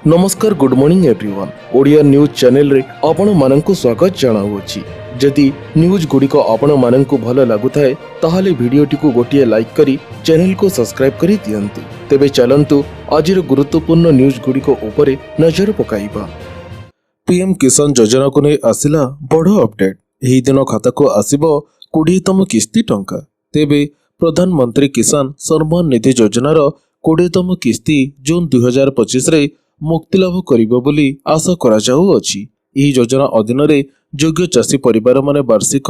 नमस्कार good morning everyone Odia news channel रे आपण माननकु स्वागत जणाउछि। जदि न्यूज गुड़िक आपण माननकु भल लागुथाए ताहाले वीडियोटी को गोटिए लाइक करी चैनल को सब्सक्राइब करी दियंतु। तेबे चलंतु आजिर गुरुत्वपूर्ण न्यूज गुड़िक उपरे नजर पकाइबा। पीएम किसान योजना को नै आसिला बड़ अपडेट। एही दिन खाता को आसिबो 20तम किस्ती टंका। तेबे प्रधानमंत्री किसान सम्मान निधि योजनार 20तम किस्ती जून 2025 रे मुक्तिलाभ करिबो बोली आशा करा जाउअछि। एही योजना अधीन रे योग्य चाषी परिवार माने वार्षिक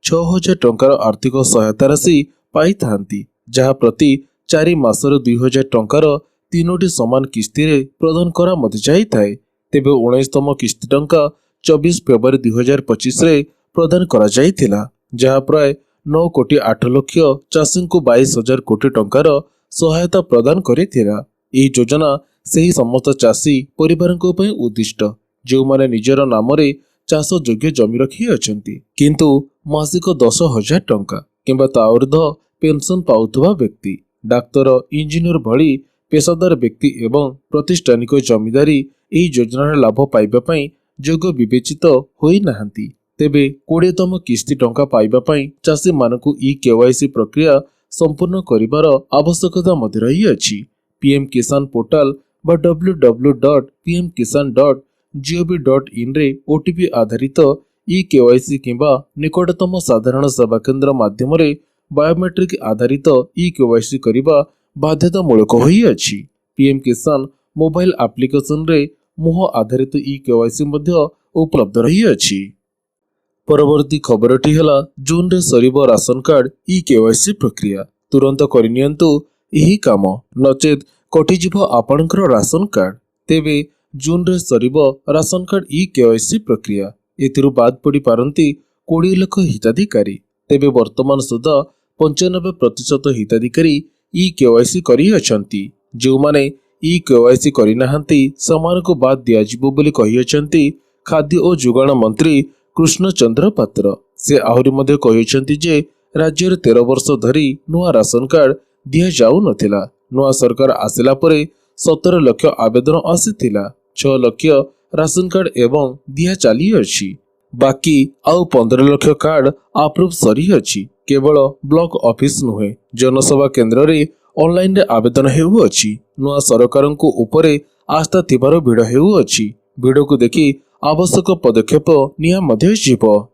6000 टंकार आर्थिक सहायता राशि पाई थांती, जहा प्रति 4 मासर 2000 टंकार 3टी समान किस्ती रे प्रदान करा मधि जाई थाए। तेबे 19तम किस्ती टंका 24 फेब्रुआरी 2025 रे प्रदान करा जाइथिला, जहा प्राय 9 कोटी 8 लक्ष चाषी को 22,000 कोटी टंकार सहायता प्रदान करिथिला। एही योजना सेही समस्त चाषी परिवारଙ୍କ ପାଇଁ उद्दिष्ट ଯେଉଁମାନେ ନିଜର ନାମରେ ଚାଷ ଯୋଗ୍ୟ ଜମି ରଖି ଅଛନ୍ତି କିନ୍ତୁ ମାସିକ 10,000 ଟଙ୍କା କିମ୍ବା ତା ଉର୍ଦ୍ଧ୍ୱ ପେନସନ ପାଉଥିବା ବ୍ୟକ୍ତି, ଡାକ୍ତର, ଇଞ୍ଜିନିୟର ଭଳି ପେଶାଦାର ବ୍ୟକ୍ତି ଏବଂ ପ୍ରତିଷ୍ଠାନିକ ଜମିଦାରୀ ଏହି ଯୋଜନାର ଲାଭ ପାଇବା ପାଇଁ ଯୋଗ୍ୟ ବିବେଚିତ ହୋଇନାହାନ୍ତି। ତେବେ 20ତମ କିସ୍ତି ଟଙ୍କା ପାଇବା ପାଇଁ ଚାଷୀମାନଙ୍କୁ ଇ-କେୱାଇସି ପ୍ରକ୍ରିୟା ସମ୍ପୂର୍ଣ୍ଣ କରିବାର ଆବଶ୍ୟକତା ମଧ୍ୟ ରହିଅଛି। पीएम किसान पोर्टाल बा www.pmkisan.gov.in रे ओटीपी आधारित ई-केवाईसी किंबा निकटतम साधारण सेवा केंद्र माध्यम रे बायोमेट्रिक आधारित ई-केवाईसी करिबा बाध्यतामूलक होइअछि। पीएम किसान मोबाइल एप्लिकेशन रे मुह आधारित ई-केवाईसी मध्य उपलब्ध रहिअछि। परवर्ती खबरटी हला जून रे सरिबो राशन कार्ड ई-केवाईसी प्रक्रिया। तुरंत करिनियंतु यही काम, नचेत कटिजिव आपणकर राशन कार्ड। तेबे जून रे सरिबो राशन कार्ड ई-केवाईसी प्रक्रिया। एथिरु बाद पड़ी पारंती 20 लाख हिताधिकारी। तेबे वर्तमान सुधा 95% हिताधिकारी ई-केवाईसी करी अछंती। जो माने ई-केवाईसी करी नाहंती समानको बाद दियाजिबो बोली कहि अछंती खाद्य और जुगाण मंत्री कृष्ण चंद्र पात्र। से आहुरी मध्ये कहि अछंती जे राज्य रे 13 वर्ष धरी नुआ राशन कार्ड दिया जाऊ नथिला। नुआ सरकार आसिला परे 17 लाख आवेदन आसीथिला। 6 लाख राशन कार्ड एवं दिया चाली अछि। बाकी आउ 15 लाख कार्ड अप्रूव सरी अछि। केवल ब्लॉक ऑफिस नुहे जनसेवा केंद्र रे ऑनलाइन रे आवेदन हेउ अछि। नुआ सरकारन को ऊपरे आस्था थिबारो भिड हेउ अछि। भिड को देखि आवश्यक पदक्षेप निया मध्ये जीवो।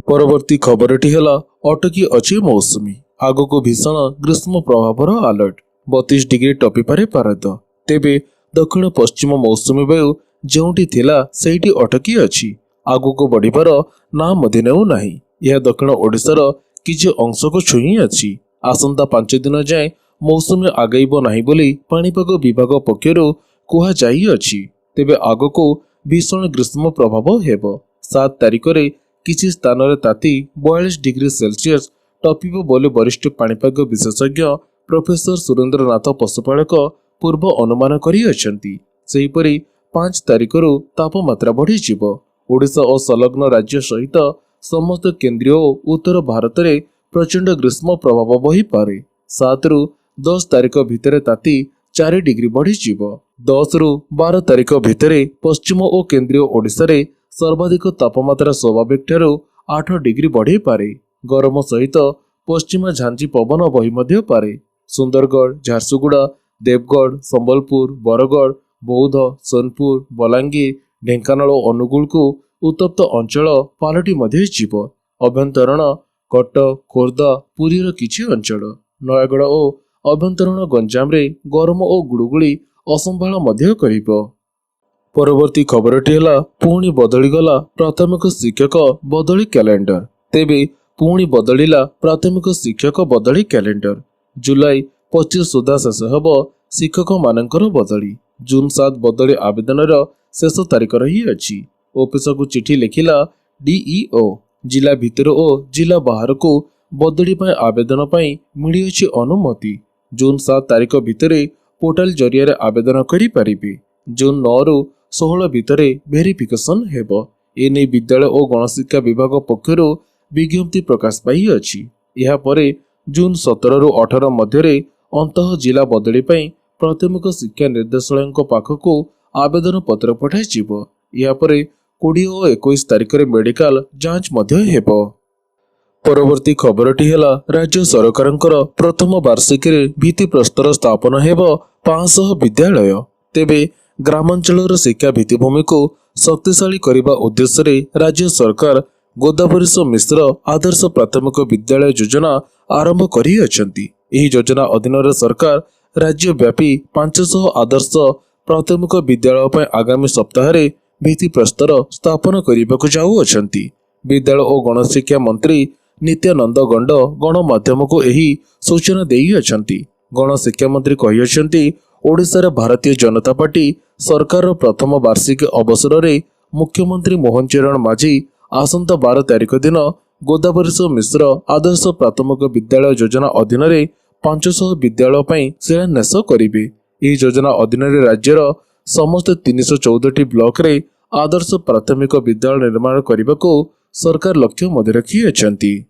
परवर्ती खबरटी हला अटकी अछि मौसुमी। आगो को भीषण ग्रीष्म प्रभावर अलर्ट। 32 डिग्री टपी पारे पारद। तेबे दक्षिण पश्चिम मौसुमी वायु जोंटी थिला सेठी अटकी अछि। आगो को बढ़िबार ना मधि नेउ नाही। यह दक्षिण ओडिशार किछि अंश को छुई अछि। आसंता 5 दिन जाए मौसुमी आगैबो नाही बोली पाणीपाग विभाग पक्षरु कुहा जाई अछि। तेबे आगो को भीषण ग्रीष्म प्रभाव हेबो। 7 तारिख रे किछि स्थान रे ताती 42 डिग्री सेल्सियस टपिबो बोले वरिष्ठ पाणीपाग विशेषज्ञ प्रोफेसर सुरेंद्रनाथ पशुपालक पूर्व अनुमान करी अछंती। सेहीपरि 5 तारिख रु तापमात्रा बढ़ी जिवो। ओडिशा और संलग्न राज्य सहित समस्त केंद्रीय और उत्तर भारत रे प्रचंड ग्रीष्म प्रभाव बही पारे। 7 रु 10 तारिख भितरे ताती 4 डिग्री बढ़ी जिवो। 10 रु 12 तारिख भितरे पश्चिम और केंद्रीय ओडिशा रे सर्वाधिक तापमात्रा स्वाभाविक ठारू 8 डिग्री बढ़ी पारे। गरम सहित पश्चिमा झांझी पवन बही मध्य पारे। सुंदरगढ़, झारसुगुड़ा, देवगढ़, संबलपुर, बरगढ़, बौद्ध, सोनपुर, बलांगीर, ढेंकानाल और अनुगुल को उत्तप्त अंचल पालटी मध्य जीव। अभ्यंतरण कटक, खोर्धा, पुरीर किछि अंचल, नयगढ़ और अभ्यंतरण गंजाम रे गरम और गुड़गुड़ी असंभाल मध्य करिबो। परवर्ती खबरटी हला पुणी बदली गला प्राथमिक शिक्षक बदली कैलेंडर। तेबे पुणी बदलिला प्राथमिक शिक्षक बदली कैलेंडर। जुलाई 25 सुधा शेष हेब शिक्षक मानकर बदली। जून 7 बदली आवेदनर शेष तारिख रही अछि। ऑफिस को चिठी लिखिला डीईओ। जिला भितर और जिला बाहर को बदली पाए आवेदन पाई मिली अछि अनुमति। जून 7 तारिख भितरे पोर्टाल जरिया रे आवेदन करि परिबे। जून 9 रु 16 भितरे वेरिफिकेशन हेब। एने विद्यालय और गणशिक्षा विभाग पक्षरु विज्ञप्ति प्रकाश पाई अछि। यहा परे जून 17 रु 18 मध्य अंतः जिला बदली पाई प्राथमिक शिक्षा निर्देशालय पाखक आवेदन पत्र पठाइजिब। या परे 20 और 21 तारिख में मेडिकल जांच मध्य हेबो। परवर्ती खबरटी हेला राज्य सरकारंकर प्रथम वार्षिक भित्ति प्रस्तर स्थापन हेबो 500 विद्यालय। तेबे ग्रामांचल शिक्षा भित्तिभूमि को शक्तिशाली करने उद्देश्य राज्य सरकार गोदावरीश मिश्र आदर्श प्राथमिक विद्यालय योजना आरंभ करी अछंती। एही योजना अधीन सरकार राज्यव्यापी 500 आदर्श प्राथमिक विद्यालय पर आगामी सप्ताह भित्ति प्रस्तर स्थापन करने जाऊ अछंती। विद्यालय और गणशिक्षा मंत्री नित्यानंद गंड गणमाध्यम को यही सूचना देई अछंती। गणशिक्षा मंत्री कही अछंती ओडिशा भारतीय जनता पार्टी सरकार प्रथम वार्षिक अवसर में मुख्यमंत्री मोहन चरण माझी आसंता 12 तारिख दिन गोदावरीश मिश्र आदर्श प्राथमिक विद्यालय योजना अधीन 500 विद्यालय पर शिलान्यास करेंगे। यह योजना अधीन राज्यर समस्त 314 ब्लॉक रे आदर्श प्राथमिक विद्यालय निर्माण करने को सरकार लक्ष्य मध्य रखी अछंती।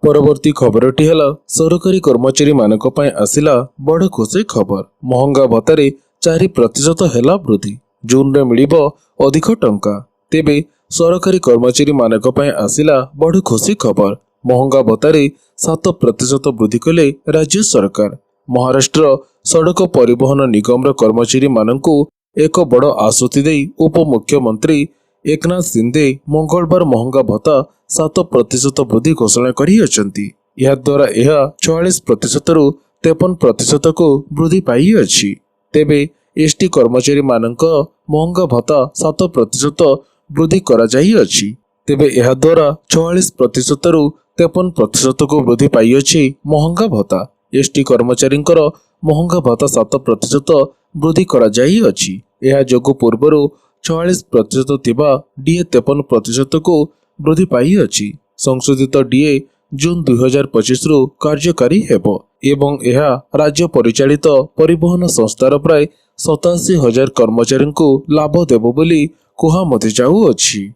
परवर्ती खबरटी है सरकारी कर्मचारी मानक पय आसिला बड़ खुशी खबर। महंगा भत्तारे 4% हेला वृद्धि। जून रे मिलिबो अधिक टंका। तेबे सरकारी कर्मचारी मानक पय आसिला बड़ खुशी खबर। महंगा भत्तारे 7% वृद्धि कले राज्य सरकार। महाराष्ट्र सड़क परिवहन निगम कर्मचारी मानकु एक बड़ आश्वस्ति दे उप मुख्यमंत्री एकनाथ शिंदे मंगलवार महंगा भत्ता 7% वृद्धि घोषणा करी अछंती। यह द्वारा यह 44% रु 53% को वृद्धि पाई अछि। तेबे एसटी कर्मचारी मानक महंगा भत्ता 7% वृद्धि करा जाई अछि। तेबे यह द्वारा 44% रु 53% को वृद्धि पाई अछि महंगा भत्ता। एसटी कर्मचारी महंगा भत्ता 7% वृद्धि करा जाई अछि। यह जोगु पूर्वरु 44% थिबा डीए 53% को वृद्धि पाई अछि। संशोधित डीए जून 2025 रु कार्यकारी हेबो एवं यह राज्य परिचालित परिवहन संस्थार प्राय 87,000 कर्मचारी को लाभ देबो बोली कुहा मते जाऊ अछि।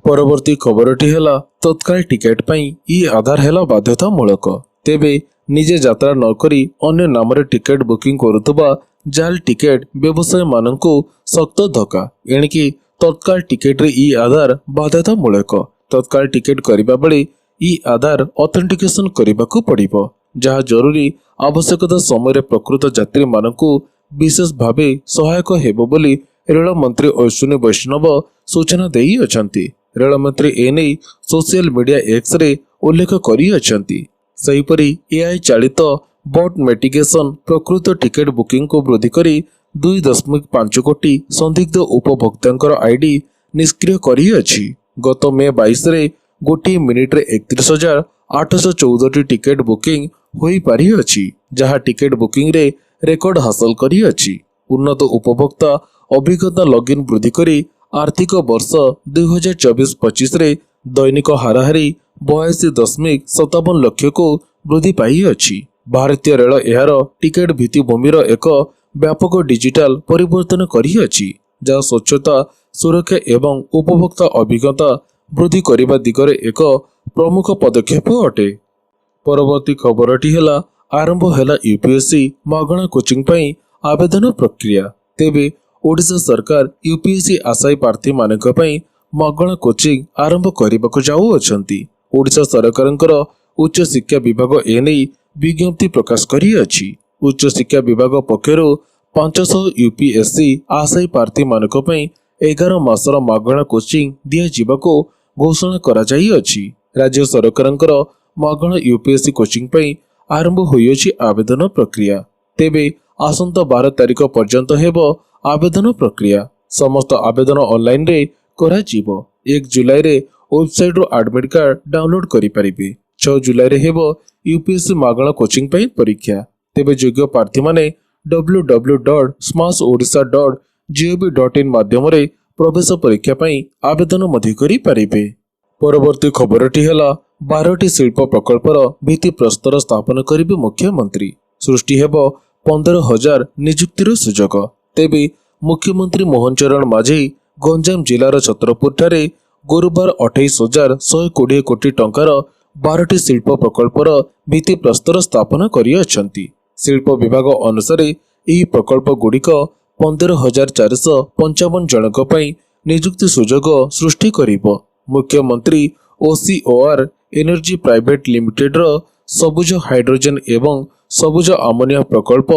परवर्ती खबरटी हेला तत्काल टिकेट पई ई आधार हेला बाध्यतामूलक। तेबे निजे यात्रा न करी अन्य नाम टिकेट बुकिंग करुवा जाल टिकेट व्यवसाय मानकु सख्त धक्का। एणिकी तत्काल टिकेट रे ई आधार बाध्यतामूलक। तत्काल टिकेट करिबा बेले ई आधार ऑथेंटिकेशन करिबाकू पड़िबो, जहा जरूरी आवश्यकता समय प्रकृत यात्री मानकु विशेष भावे सहायक हेबो बोली रेल मंत्री अश्विनी वैष्णव सूचना देई अछंती। रेल मंत्री एने सोशल मीडिया एक्स रे उल्लेख करी अछंती। सेहीपरि एआई चालित बॉट मेटिगेशन प्रकृत टिकेट बुकिंग को वृद्धि करी 2.5 कोटी संदिग्ध उपभोक्तांकर आईडी निष्क्रिय करी अछि। गत मे 22 रे गोटी मिनिट रे 31,814 टिकेट बुकिंग होई पारि अछि, जहा टिकेट बुकिंग रे रेकर्ड हासिल करी अछि। उन्नत उपभोक्ता अभिज्ञता लॉगिन वृद्धि करी आर्थिक वर्ष 2024-25 रे दैनिक हाराहारी 82.57 लाख को वृद्धि पाई अछि। भारतीय रेल एहार टिकेट भित्तिभूमिर एक व्यापक डिजिटाल परिवर्तन करी अछि, जहाँ स्वच्छता सुरक्षा एवं उपभोक्ता अभिज्ञता वृद्धि करने दिगरे एक प्रमुख पदक्षेप अटे। परवर्ती खबरटी हेला आरंभ हेला यूपीएससी मागणा कोचिंग पई आवेदन प्रक्रिया। तेबे ओडिशा सरकार यूपीएससी आशायी प्रार्थी मानक पई मागणा कोचिंग आरंभ करने जाऊ अछंती। ओडिशा सरकारंकर उच्च शिक्षा विभाग एने विज्ञप्ति प्रकाश करी अछि। उच्च शिक्षा विभाग पक्षर 500 यूपीएससी आशायी प्रार्थी मानक पई 11 मासर मागणा कोचिंग दिया जिबाको घोषणा करा जाई अछि। राज्य सरकारंकर मागणा यूपीएससी कोचिंग पई आरंभ होई अछि आवेदन प्रक्रिया। तेबे आसंता 12 तारिख पर्यंत हेबो आवेदन प्रक्रिया। समस्त आवेदन ऑनलाइन रे करा जिवो। 1 जुलाई रे वेबसाइट रो एडमिट कार्ड डाउनलोड करि परिबे। 6 जुलाई रे हेबो यूपीएससी मागणा कोचिंग पई परीक्षा। तेबे योग्य प्रार्थी माने www.smashodisha.gov.in माध्यम रे प्रवेश परीक्षा पई आवेदन मध्य करि परिबे। परवर्ती खबरटी हेला 12टी शिल्प प्रकल्पर भित्ति प्रस्तर स्थापन करिबे मुख्यमंत्री। सृष्टि हेबो 15,000 नियुक्तिर सुजोग। तेबे मुख्यमंत्री मोहन चरण माझी गंजाम जिलार छत्रपुर ठारे गुरुवार 28,120 कोटी टंकार 12टी शिल्प प्रकल्पर भित्ति प्रस्तर स्थापन करि अछंती। शिल्प विभाग अनुसार यही प्रकल्प गुड़िक 15,455 जनक ପାଇଁ नियुक्ति सुजोग सृष्टि करिब। मुख्यमंत्री OCOR एनर्जी प्राइवेट लिमिटेड रो सबुज हाइड्रोजन एवं सबुज अमोनिया प्रकल्प,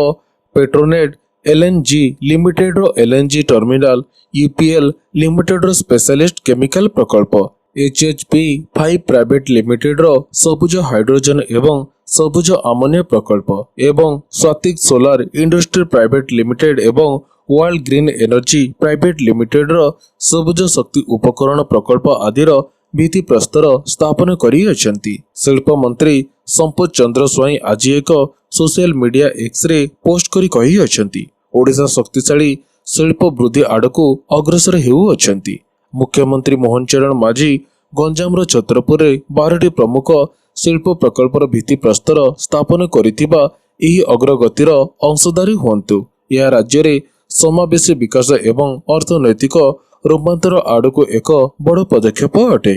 पेट्रोनेट LNG लिमिटेड रो LNG टर्मिनाल, UPL लिमिटेड रो स्पेशलिस्ट केमिकल प्रकल्प, HHP 5 प्राइवेट लिमिटेड रो सबुज हाइड्रोजन एवं सबुज अमोनिया प्रकल्प एवं स्वातिक सोलार इंडस्ट्री प्राइवेट लिमिटेड एवं world green energy private limited रो सबुज शक्ति उपकरण प्रकल्प आदिर भित्ति प्रस्तर स्थापन करी अछंती। शिल्प मंत्री संपत चंद्र स्वाई आज एक social media X ray post करी कही अछंती ओडिशा शक्तिशाली शिल्प वृद्धि आड़कू अग्रसर हेउ अछंती। मुख्यमंत्री मोहन चरण माझी गंजाम छत्रपुर 12टी प्रमुख शिल्प प्रकल्पर भित्ति प्रस्तर स्थापन करिथिबा एही अग्रगतिर अंशधारी हुअन्तु। यह राज्य रे समावेशी विकास एवं अर्थनैतिक रूपांतर आड़कू एक बड़ पदक्षेप अटे।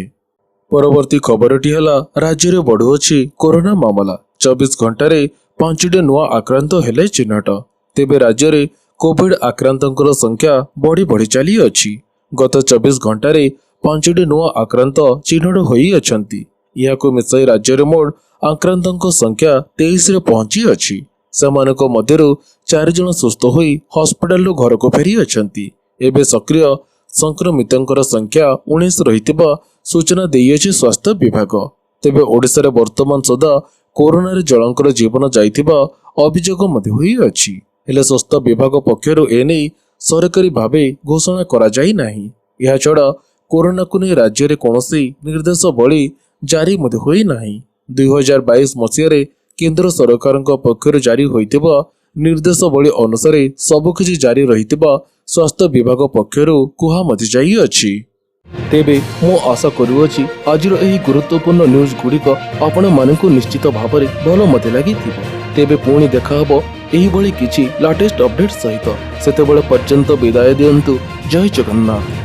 परवर्ती खबरटी हला राज्य रे बढ़ुअछि कोरोना मामला। 24 घंटा 5टी नुआ आक्रांत हेले चिन्हट। तेबे राज्य रे कोविड आक्रांतंकर संख्या बढ़ी चली अछि। गत 24 घंटा 5टी नुआ आक्रांत चिन्हट होई अछंती। याको मिसाई राज्य रे मोड आक्रांतंक संख्या 23 रे पहुंची अछि। सेमानक मध्यरु 4 जन सुस्थ होई हॉस्पिटल रो घर को फेरी अछंती। एबे सक्रिय संक्रमितंकर संख्या 19 रहितिबा सूचना देइछि स्वास्थ्य विभाग। तेबे ओडिसा रे वर्तमान सुधा कोरोना रे जळंकर जीवन जाइतिबा अभियोग मध्ये होई अछि। हेले स्वास्थ्य विभाग पक्षरु एनै सरकारी भावे घोषणा करा जाई नाही। या छडा कोरोना को नै राज्य रे कोनोसी निर्देश बळी जारी मध्ये होई नाही। 2022 मसियारे केंद्र सरकारक पक्षरु जारी होइतिबा निर्देश बळी अनुसार सबकिछि जारी रहितिबा स्वास्थ्य विभाग पक्षरु कुहा मध्ये जाई अछि। तेबे मो आशा करूछि आजिर एही गुरुत्वपूर्ण न्यूज गुड़िक आपण मानकु निश्चित भाବରେ भलो मते लागिथिबो। तेबे पुणी देखा हबो एही भली किछि लेटेस्ट अपडेट सहित। सेतेबेले पर्यंत विदाय दियंतु। जय जगन्नाथ।